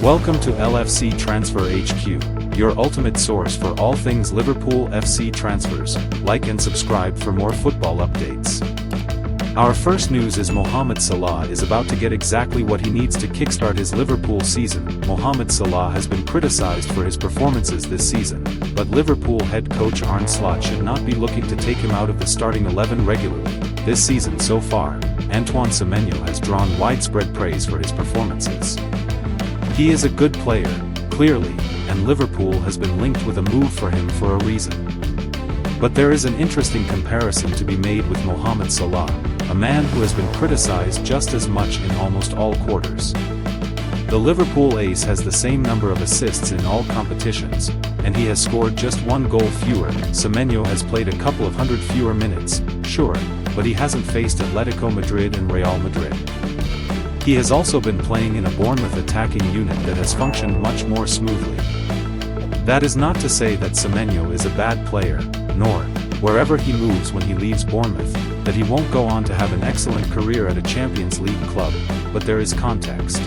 Welcome to LFC Transfer HQ, your ultimate source for all things Liverpool FC transfers. Like and subscribe for more football updates. Our first news is Mohamed Salah is about to get exactly what he needs to kickstart his Liverpool season. Mohamed Salah has been criticized for his performances this season, but Liverpool head coach Arne Slot should not be looking to take him out of the starting 11 regularly. This season so far, Antoine Semenyo has drawn widespread praise for his performances. He is a good player, clearly, and Liverpool has been linked with a move for him for a reason. But there is an interesting comparison to be made with Mohamed Salah, a man who has been criticized just as much in almost all quarters. The Liverpool ace has the same number of assists in all competitions, and he has scored just one goal fewer. Semenyo has played a couple of hundred fewer minutes, sure, but he hasn't faced Atletico Madrid and Real Madrid. He has also been playing in a Bournemouth attacking unit that has functioned much more smoothly. That is not to say that Semenyo is a bad player, nor, wherever he moves when he leaves Bournemouth, that he won't go on to have an excellent career at a Champions League club, but there is context.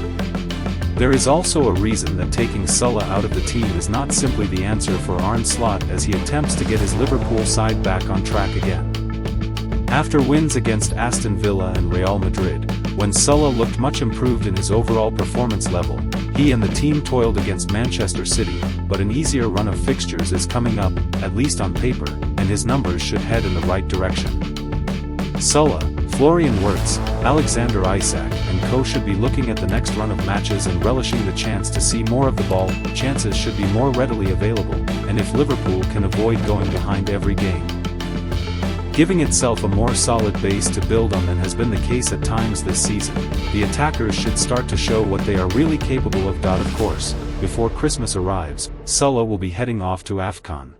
There is also a reason that taking Salah out of the team is not simply the answer for Arne Slot as he attempts to get his Liverpool side back on track again. After wins against Aston Villa and Real Madrid, when Salah looked much improved in his overall performance level, he and the team toiled against Manchester City, but an easier run of fixtures is coming up, at least on paper, and his numbers should head in the right direction. Salah, Florian Wirtz, Alexander Isak and co should be looking at the next run of matches and relishing the chance to see more of the ball. Chances should be more readily available, and if Liverpool can avoid going behind every game, giving itself a more solid base to build on than has been the case at times this season, the attackers should start to show what they are really capable of. Of course, before Christmas arrives, Salah will be heading off to AFCON.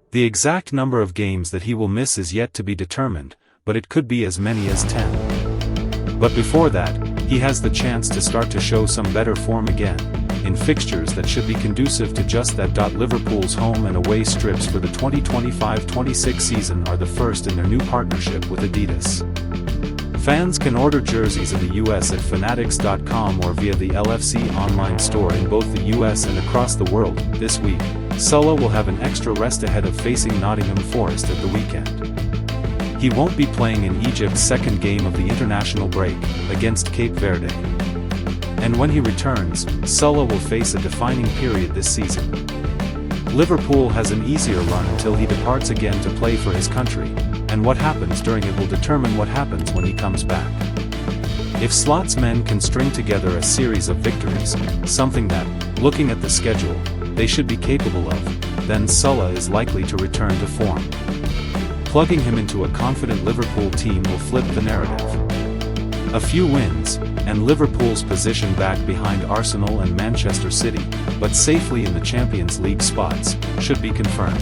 The exact number of games that he will miss is yet to be determined, but it could be as many as 10. But before that, he has the chance to start to show some better form again, in fixtures that should be conducive to just that. Liverpool's home and away strips for the 2025-26 season are the first in their new partnership with Adidas. Fans can order jerseys in the US at fanatics.com or via the LFC online store in both the US and across the world. This week, Salah will have an extra rest ahead of facing Nottingham Forest at the weekend. He won't be playing in Egypt's second game of the international break, against Cape Verde. And when he returns, Salah will face a defining period this season. Liverpool has an easier run until he departs again to play for his country, and what happens during it will determine what happens when he comes back. If Slot's men can string together a series of victories, something that, looking at the schedule, they should be capable of, then Salah is likely to return to form. Plugging him into a confident Liverpool team will flip the narrative. A few wins, and Liverpool's position back behind Arsenal and Manchester City, but safely in the Champions League spots, should be confirmed.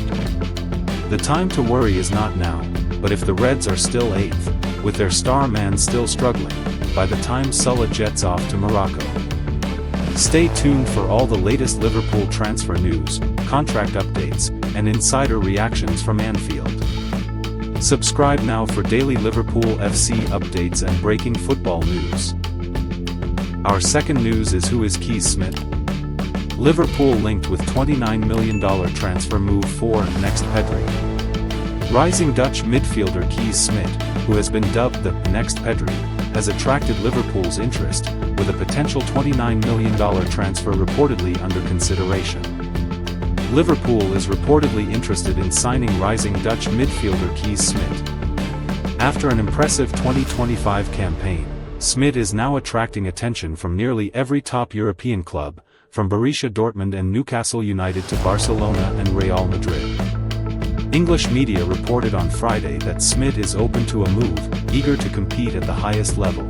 The time to worry is not now, but if the Reds are still 8th, with their star man still struggling, by the time Salah jets off to Morocco. Stay tuned for all the latest Liverpool transfer news, contract updates, and insider reactions from Anfield. Subscribe now for daily Liverpool FC updates and breaking football news. Our second news is who is Kees Smit? Liverpool linked with $29 million transfer move for next Pedri. Rising Dutch midfielder Kees Smit, who has been dubbed the next Pedri, has attracted Liverpool's interest, with a potential $29 million transfer reportedly under consideration. Liverpool is reportedly interested in signing rising Dutch midfielder Kees Smit. After an impressive 2025 campaign, Smit is now attracting attention from nearly every top European club, from Borussia Dortmund and Newcastle United to Barcelona and Real Madrid. English media reported on Friday that Smit is open to a move, eager to compete at the highest level.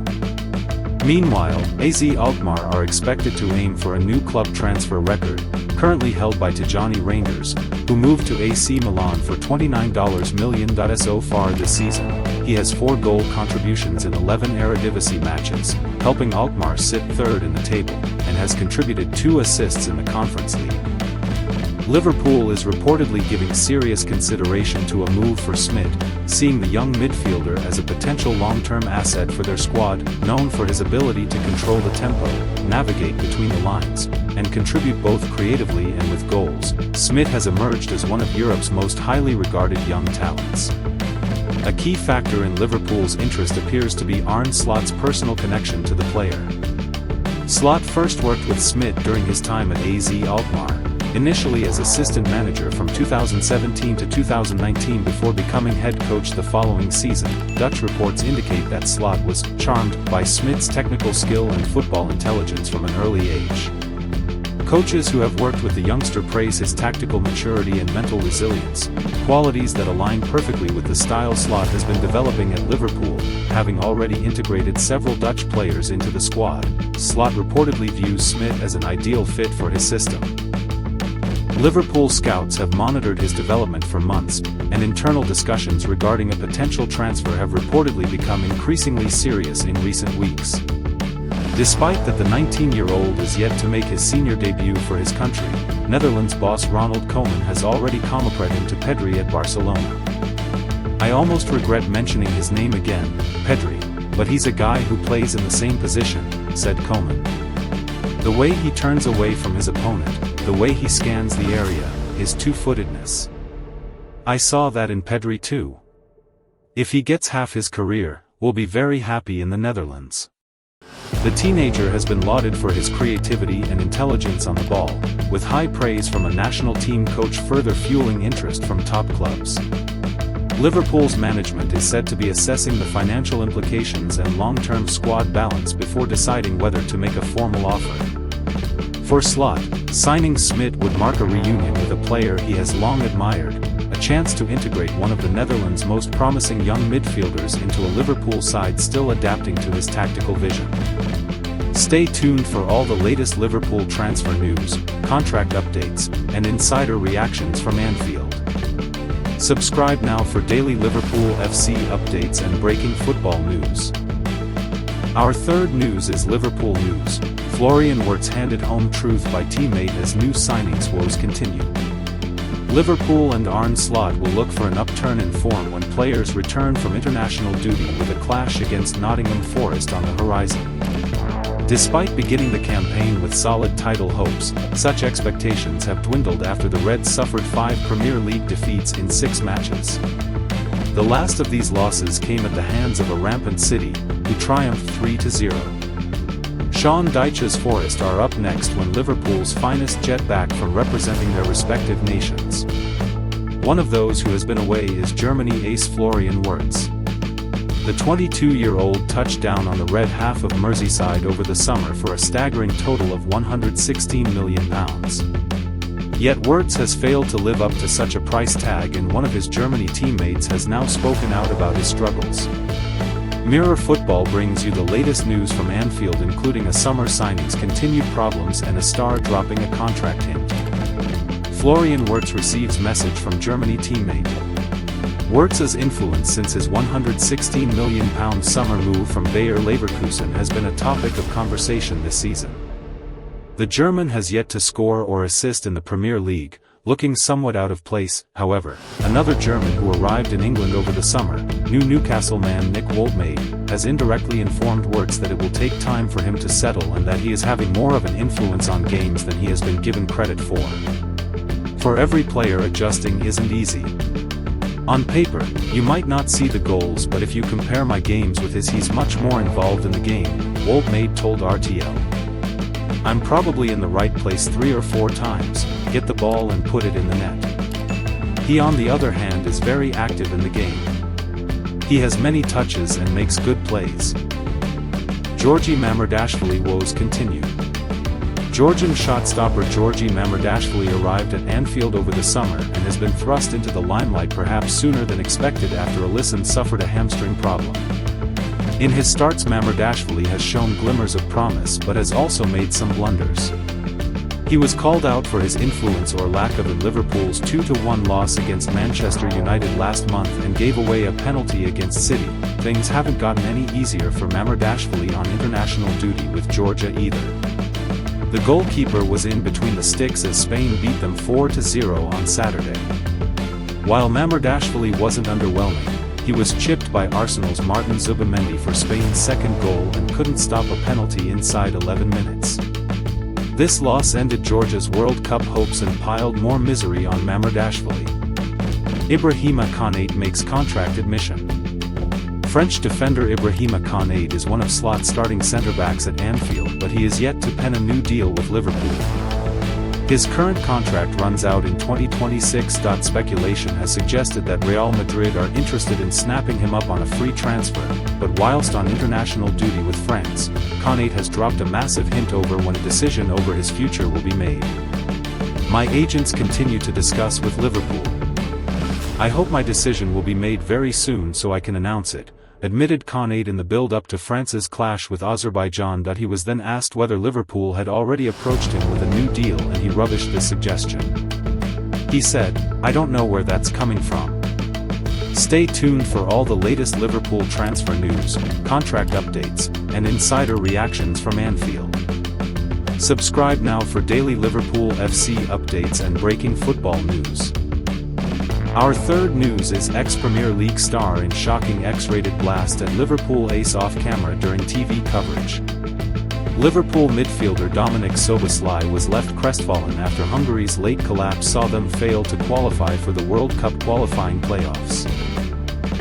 Meanwhile, AZ Alkmaar are expected to aim for a new club transfer record, currently held by Tijani Reinders, who moved to AC Milan for $29 million. So far this season, he has 4 goal contributions in 11 Eredivisie matches, helping Alkmaar sit third in the table, and has contributed 2 assists in the Conference League. Liverpool is reportedly giving serious consideration to a move for Smit, seeing the young midfielder as a potential long-term asset for their squad, known for his ability to control the tempo, navigate between the lines, and contribute both creatively and with goals. Smit has emerged as one of Europe's most highly regarded young talents. A key factor in Liverpool's interest appears to be Arne Slot's personal connection to the player. Slot first worked with Smit during his time at AZ Alkmaar, initially as assistant manager from 2017 to 2019 before becoming head coach the following season. Dutch reports indicate that Slot was charmed by Smit's technical skill and football intelligence from an early age. Coaches who have worked with the youngster praise his tactical maturity and mental resilience, qualities that align perfectly with the style Slot has been developing at Liverpool, having already integrated several Dutch players into the squad. Slot reportedly views Smit as an ideal fit for his system. Liverpool scouts have monitored his development for months, and internal discussions regarding a potential transfer have reportedly become increasingly serious in recent weeks. Despite that the 19-year-old is yet to make his senior debut for his country, Netherlands boss Ronald Koeman has already commisered him to Pedri at Barcelona. "I almost regret mentioning his name again, Pedri, but he's a guy who plays in the same position," said Koeman. "The way he turns away from his opponent, the way he scans the area, his two-footedness. I saw that in Pedri too. If he gets half his career, we'll be very happy in the Netherlands." The teenager has been lauded for his creativity and intelligence on the ball, with high praise from a national team coach further fueling interest from top clubs. Liverpool's management is said to be assessing the financial implications and long-term squad balance before deciding whether to make a formal offer. For Slot, signing Smit would mark a reunion with a player he has long admired, a chance to integrate one of the Netherlands' most promising young midfielders into a Liverpool side still adapting to his tactical vision. Stay tuned for all the latest Liverpool transfer news, contract updates, and insider reactions from Anfield. Subscribe now for daily Liverpool FC updates and breaking football news. Our third news is Liverpool news. Florian Wirtz handed home truth by teammate as new signings woes continue. Liverpool and Arne Slot will look for an upturn in form when players return from international duty with a clash against Nottingham Forest on the horizon. Despite beginning the campaign with solid title hopes, such expectations have dwindled after the Reds suffered 5 Premier League defeats in 6 matches. The last of these losses came at the hands of a rampant City, who triumphed 3-0. Sean Dyche's Forest are up next when Liverpool's finest jet back from representing their respective nations. One of those who has been away is Germany ace Florian Wirtz. The 22-year-old touched down on the red half of Merseyside over the summer for a staggering total of £116 million. Yet Wirtz has failed to live up to such a price tag, and one of his Germany teammates has now spoken out about his struggles. Mirror Football brings you the latest news from Anfield, including a summer signing's continued problems and a star dropping a contract hint. Florian Wirtz receives message from Germany teammate. Wirtz's influence since his £116 million summer move from Bayer Leverkusen has been a topic of conversation this season. The German has yet to score or assist in the Premier League, looking somewhat out of place. However, another German who arrived in England over the summer, new Newcastle man Nick Woldmaid, has indirectly informed Wirtz that it will take time for him to settle and that he is having more of an influence on games than he has been given credit for. For every player, adjusting isn't easy. On paper, you might not see the goals, but if you compare my games with his, he's much more involved in the game, Woldmaid told RTL. I'm probably in the right place 3 or 4 times, get the ball and put it in the net. He on the other hand is very active in the game. He has many touches and makes good plays. Georgi Mamardashvili woes continue. Georgian shot-stopper Georgi Mamardashvili arrived at Anfield over the summer and has been thrust into the limelight perhaps sooner than expected after Alisson suffered a hamstring problem. In his starts, Mamardashvili has shown glimmers of promise but has also made some blunders. He was called out for his influence or lack of in Liverpool's 2-1 loss against Manchester United last month and gave away a penalty against City. Things haven't gotten any easier for Mamardashvili on international duty with Georgia either. The goalkeeper was in between the sticks as Spain beat them 4-0 on Saturday. While Mamardashvili wasn't underwhelming, he was chipped by Arsenal's Martin Zubimendi for Spain's second goal and couldn't stop a penalty inside 11 minutes. This loss ended Georgia's World Cup hopes and piled more misery on Mamardashvili. Ibrahima Konate makes contract admission. French defender Ibrahima Konate is one of Slot's starting centre-backs at Anfield, but he is yet to pen a new deal with Liverpool. His current contract runs out in 2026. Speculation has suggested that Real Madrid are interested in snapping him up on a free transfer, but whilst on international duty with France, Konate has dropped a massive hint over when a decision over his future will be made. "My agents continue to discuss with Liverpool. I hope my decision will be made very soon so I can announce it," admitted Konate in the build-up to France's clash with Azerbaijan. He was then asked whether Liverpool had already approached him with a new deal, and he rubbished this suggestion. He said, "I don't know where that's coming from." Stay tuned for all the latest Liverpool transfer news, contract updates, and insider reactions from Anfield. Subscribe now for daily Liverpool FC updates and breaking football news. Our third news is ex-Premier League star in shocking X-rated blast at Liverpool ace off camera during TV coverage. Liverpool midfielder Dominik Szoboszlai was left crestfallen after Hungary's late collapse saw them fail to qualify for the World Cup qualifying playoffs.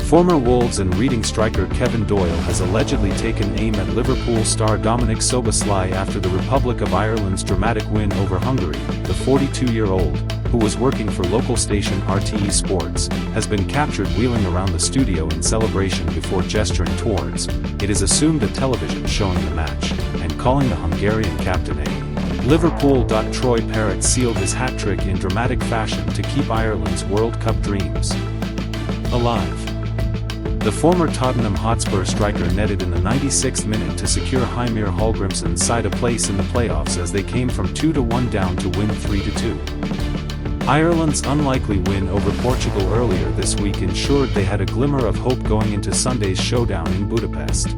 Former Wolves and Reading striker Kevin Doyle has allegedly taken aim at Liverpool star Dominik Szoboszlai after the Republic of Ireland's dramatic win over Hungary. The 42-year-old, who was working for local station RTE Sports, has been captured wheeling around the studio in celebration before gesturing towards, it is assumed, a television showing the match, and calling the Hungarian captain a Liverpool. Troy Parrott sealed his hat-trick in dramatic fashion to keep Ireland's World Cup dreams alive. The former Tottenham Hotspur striker netted in the 96th minute to secure Heimir Hallgrimsson's side a place in the playoffs as they came from 2-1 down to win 3-2. Ireland's unlikely win over Portugal earlier this week ensured they had a glimmer of hope going into Sunday's showdown in Budapest.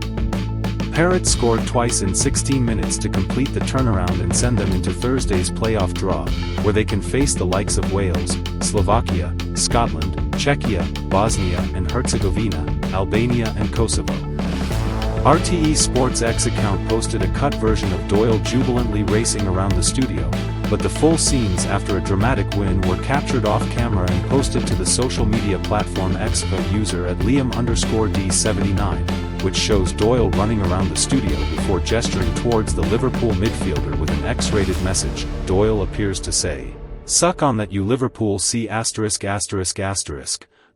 Parrott scored twice in 16 minutes to complete the turnaround and send them into Thursday's playoff draw, where they can face the likes of Wales, Slovakia, Scotland, Czechia, Bosnia and Herzegovina, Albania and Kosovo. RTE Sports X account posted a cut version of Doyle jubilantly racing around the studio, but the full scenes after a dramatic win were captured off camera and posted to the social media platform X user at Liam_D79, which shows Doyle running around the studio before gesturing towards the Liverpool midfielder with an X-rated message. Doyle appears to say, "Suck on that, you Liverpool C******,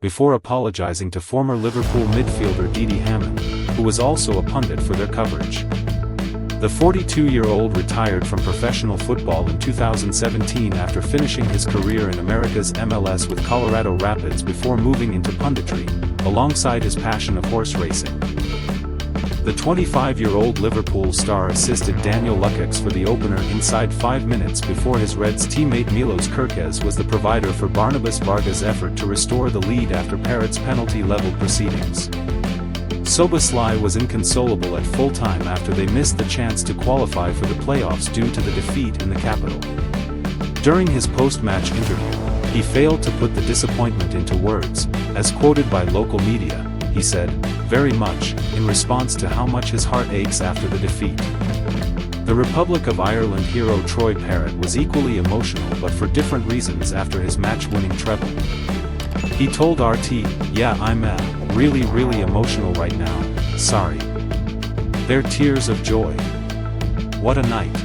before apologizing to former Liverpool midfielder Didi Hamann, who was also a pundit for their coverage. The 42-year-old retired from professional football in 2017 after finishing his career in America's MLS with Colorado Rapids before moving into punditry, alongside his passion of horse racing. The 25-year-old Liverpool star assisted Daniel Lukacs for the opener inside 5 minutes before his Reds teammate Milos Kerkez was the provider for Barnabas Varga's effort to restore the lead after Parrott's penalty-level proceedings. Szoboszlai was inconsolable at full-time after they missed the chance to qualify for the playoffs due to the defeat in the capital. During his post-match interview, he failed to put the disappointment into words, as quoted by local media. He said, "Very much," in response to how much his heart aches after the defeat. The Republic of Ireland hero Troy Parrott was equally emotional but for different reasons after his match-winning treble. He told RT, "Yeah, I'm really emotional right now, sorry. They're tears of joy. What a night.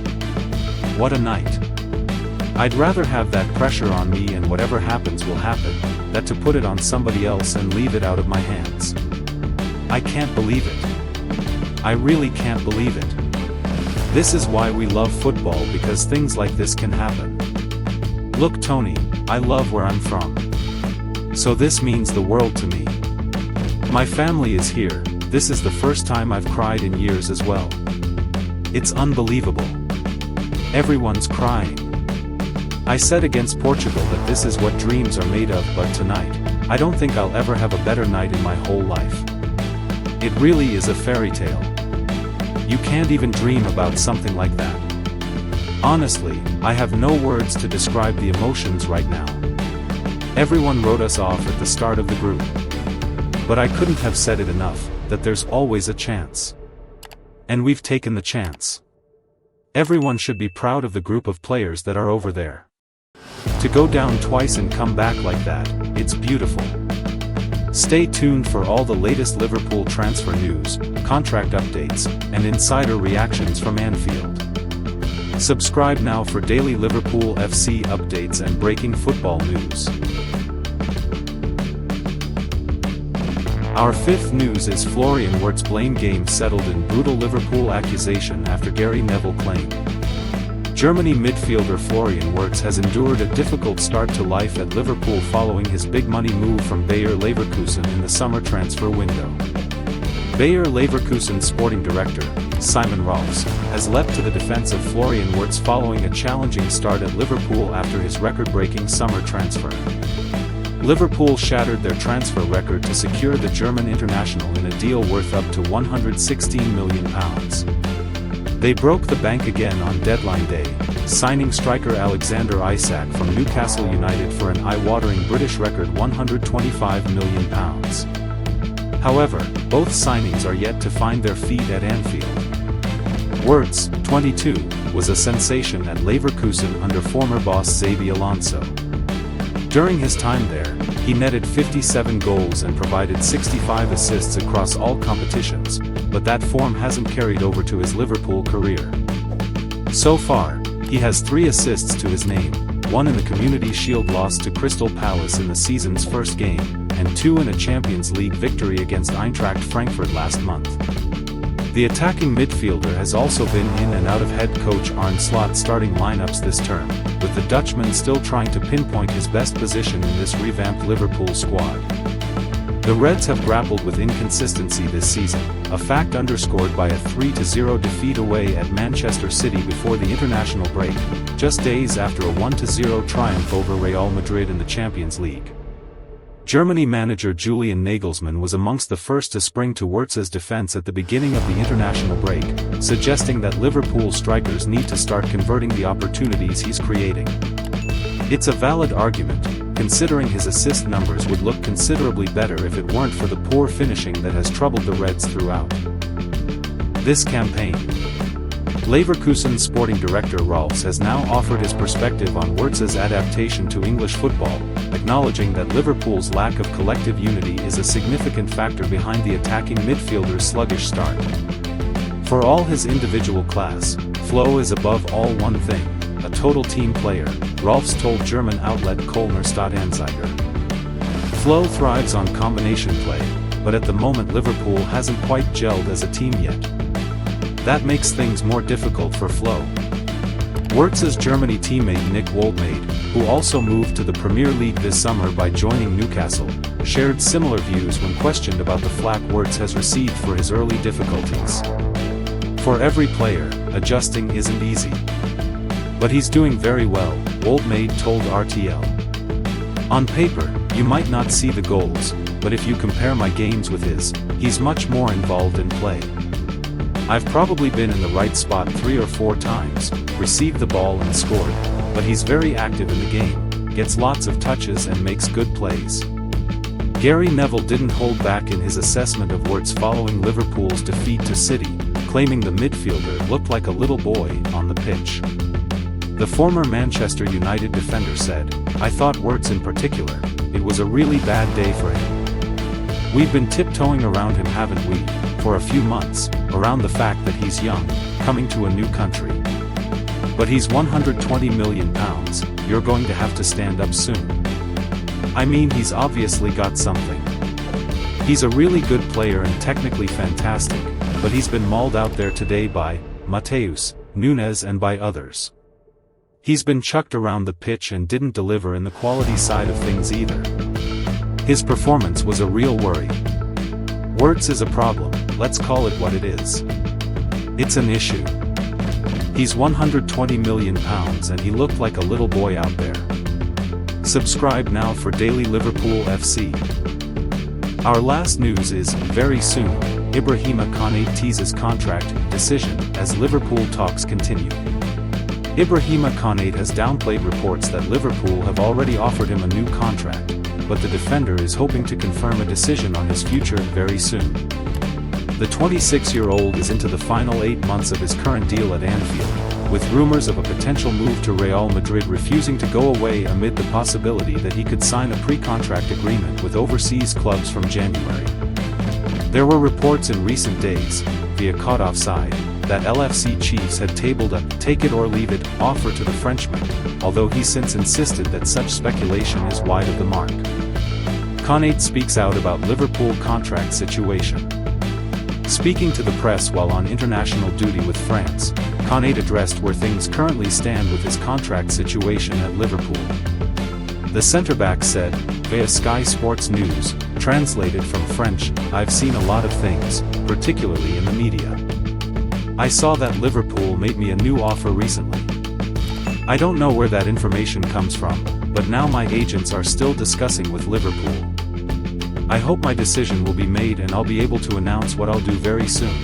What a night. I'd rather have that pressure on me and whatever happens will happen, than to put it on somebody else and leave it out of my hands. I can't believe it. I really can't believe it. This is why we love football, because things like this can happen. Look, Tony, I love where I'm from. So this means the world to me. My family is here, this is the first time I've cried in years as well. It's unbelievable. Everyone's crying. I said against Portugal that this is what dreams are made of, but tonight, I don't think I'll ever have a better night in my whole life. It really is a fairy tale. You can't even dream about something like that. Honestly, I have no words to describe the emotions right now. Everyone wrote us off at the start of the group. But I couldn't have said it enough, that there's always a chance. And we've taken the chance. Everyone should be proud of the group of players that are over there. To go down twice and come back like that, it's beautiful. Stay tuned for all the latest Liverpool transfer news, contract updates, and insider reactions from Anfield. Subscribe now for daily Liverpool FC updates and breaking football news. Our fifth news is Florian Wirtz blame game settled in brutal Liverpool accusation after Gary Neville claim. Germany midfielder Florian Wirtz has endured a difficult start to life at Liverpool following his big money move from Bayer Leverkusen in the summer transfer window. Bayer Leverkusen sporting director, Simon Rolfs, has leapt to the defense of Florian Wirtz following a challenging start at Liverpool after his record-breaking summer transfer. Liverpool shattered their transfer record to secure the German international in a deal worth up to £116 million. They broke the bank again on deadline day, signing striker Alexander Isak from Newcastle United for an eye-watering British record £125 million. However, both signings are yet to find their feet at Anfield. Wirtz, 22, was a sensation at Leverkusen under former boss Xabi Alonso. During his time there, he netted 57 goals and provided 65 assists across all competitions, but that form hasn't carried over to his Liverpool career. So far, he has 3 assists to his name, 1 in the Community Shield loss to Crystal Palace in the season's first game, and 2 in a Champions League victory against Eintracht Frankfurt last month. The attacking midfielder has also been in and out of head coach Arne Slot's starting lineups this term, with the Dutchman still trying to pinpoint his best position in this revamped Liverpool squad. The Reds have grappled with inconsistency this season, a fact underscored by a 3-0 defeat away at Manchester City before the international break, just days after a 1-0 triumph over Real Madrid in the Champions League. Germany manager Julian Nagelsmann was amongst the first to spring to Wirtz's defense at the beginning of the international break, suggesting that Liverpool strikers need to start converting the opportunities he's creating. It's a valid argument, considering his assist numbers would look considerably better if it weren't for the poor finishing that has troubled the Reds throughout this campaign. Leverkusen sporting director Rolfs has now offered his perspective on Wirtz's adaptation to English football, acknowledging that Liverpool's lack of collective unity is a significant factor behind the attacking midfielder's sluggish start. For all his individual class, Flo is above all one thing, a total team player, Rolfs told German outlet Kölner Stadtanzeiger. Flo thrives on combination play, but at the moment Liverpool hasn't quite gelled as a team yet. That makes things more difficult for Flo. Wirtz's Germany teammate Nick Woldmade, who also moved to the Premier League this summer by joining Newcastle, shared similar views when questioned about the flack Wirtz has received for his early difficulties. For every player, adjusting isn't easy. But he's doing very well, Woldmade told RTL. On paper, you might not see the goals, but if you compare my games with his, he's much more involved in play. I've probably been in the right spot 3 or 4 times, received the ball and scored, but he's very active in the game, gets lots of touches and makes good plays. Gary Neville didn't hold back in his assessment of Wirtz following Liverpool's defeat to City, claiming the midfielder looked like a little boy on the pitch. The former Manchester United defender said, "I thought Wirtz in particular, it was a really bad day for him. We've been tiptoeing around him, haven't we, for a few months, around the fact that he's young, coming to a new country. But he's £120 million, you're going to have to stand up soon. I mean, he's obviously got something. He's a really good player and technically fantastic, but he's been mauled out there today by Mateus, Nunes and by others. He's been chucked around the pitch and didn't deliver in the quality side of things either. His performance was a real worry. Wirtz is a problem, let's call it what it is. It's an issue. He's £120 million and he looked like a little boy out there." Subscribe now for daily Liverpool FC. Our last news is, very soon, Ibrahima Konate teases contract decision as Liverpool talks continue. Ibrahima Konate has downplayed reports that Liverpool have already offered him a new contract, but the defender is hoping to confirm a decision on his future very soon. The 26-year-old is into the final 8 months of his current deal at Anfield, with rumors of a potential move to Real Madrid refusing to go away amid the possibility that he could sign a pre-contract agreement with overseas clubs from January. There were reports in recent days, via Caught Offside, that LFC Chiefs had tabled a take-it-or-leave-it offer to the Frenchman, although he since insisted that such speculation is wide of the mark. Konate speaks out about Liverpool contract situation. Speaking to the press while on international duty with France, Konate addressed where things currently stand with his contract situation at Liverpool. The centre-back said, via Sky Sports News, translated from French, "I've seen a lot of things, particularly in the media. I saw that Liverpool made me a new offer recently. I don't know where that information comes from, but now my agents are still discussing with Liverpool. I hope my decision will be made and I'll be able to announce what I'll do very soon."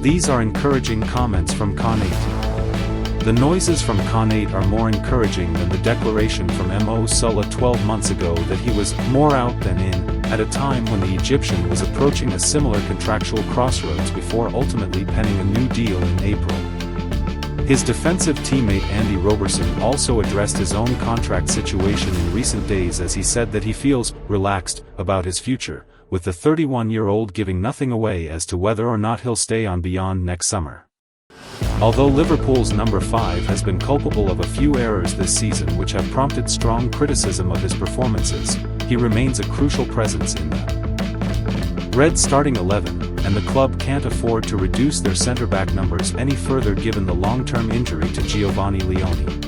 These are encouraging comments from Konate. The noises from Konate are more encouraging than the declaration from Mohamed Salah 12 months ago that he was more out than in, at a time when the Egyptian was approaching a similar contractual crossroads before ultimately penning a new deal in April. His defensive teammate Andy Robertson also addressed his own contract situation in recent days as he said that he feels relaxed about his future, with the 31-year-old giving nothing away as to whether or not he'll stay on beyond next summer. Although Liverpool's number 5 has been culpable of a few errors this season which have prompted strong criticism of his performances, he remains a crucial presence in the Red starting 11, and the club can't afford to reduce their centre-back numbers any further given the long-term injury to Giovanni Leone.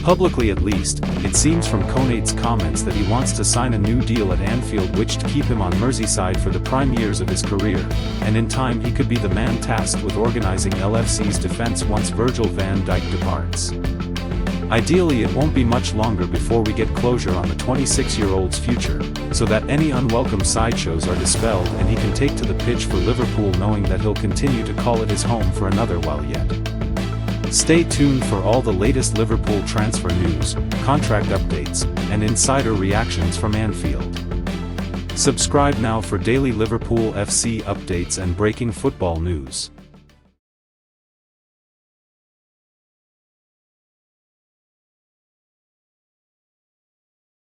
Publicly at least, it seems from Konate's comments that he wants to sign a new deal at Anfield which to keep him on Merseyside for the prime years of his career, and in time he could be the man tasked with organising LFC's defence once Virgil van Dijk departs. Ideally it won't be much longer before we get closure on the 26-year-old's future, so that any unwelcome sideshows are dispelled and he can take to the pitch for Liverpool knowing that he'll continue to call it his home for another while yet. Stay tuned for all the latest Liverpool transfer news, contract updates, and insider reactions from Anfield. Subscribe now for daily Liverpool FC updates and breaking football news.